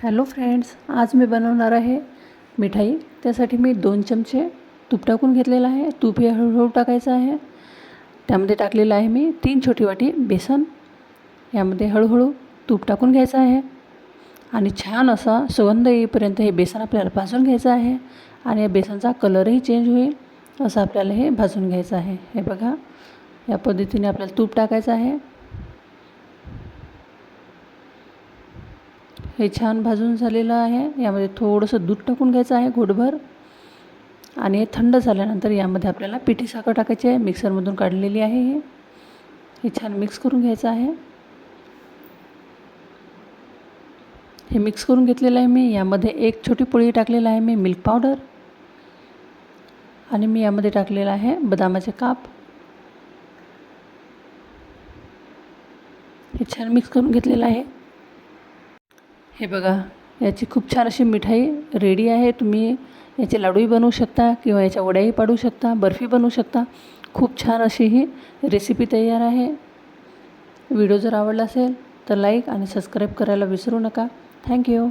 Hello friends, आज मी बनवणार आहे मिठाई। त्यासाठी मी 2 चमचे तूप टाकून घेतलेलं आहे। तूप हे हळूहळू टाकायचं आहे। त्यामध्ये टाकलेलं आहे मी 3 छोटी वाटी बेसन। यामध्ये हळूहळू तूप टाकून घ्यायचं आहे आणि छान असा सुगंध येईपर्यंत हे बेसन आपल्याला भाजून घ्यायचं आहे आणि या बेसनचा कलरही चेंज होईल असं आपल्याला हे भाजून घ्यायचं आहे। हे बघा, या पद्धतीने आपल्याला तूप टाकायचं आहे। हे छान भाजून झालेलं आहे। यामध्ये थोडंसं दूध टाकून घ्यायचं आहे घोटभर आणि हे थंड झाल्यानंतर यामध्ये आपल्याला पिठी साखर टाकायची आहे। मिक्सरमधून काढलेली आहे हे छान मिक्स करून घ्यायचं आहे। हे मिक्स करून घेतलेलं आहे मी। यामध्ये 1 छोटी पोळी टाकलेला आहे मी मिल्क पावडर आणि मी यामध्ये टाकलेला आहे बदामाचे काप। हे छान मिक्स करून घेतलेलं आहे। हे बघा, याची खूप छान अशी मिठाई रेडी आहे। तुम्ही याचे लाडूही बनवू शकता किंवा याच्या वड्याही पाडू शकता, बर्फी बनवू शकता। खूप छान अशी ही रेसिपी तयार आहे। व्हिडिओ जर आवडला असेल तर लाईक आणि सबस्क्राईब करायला विसरू नका। थँक्यू।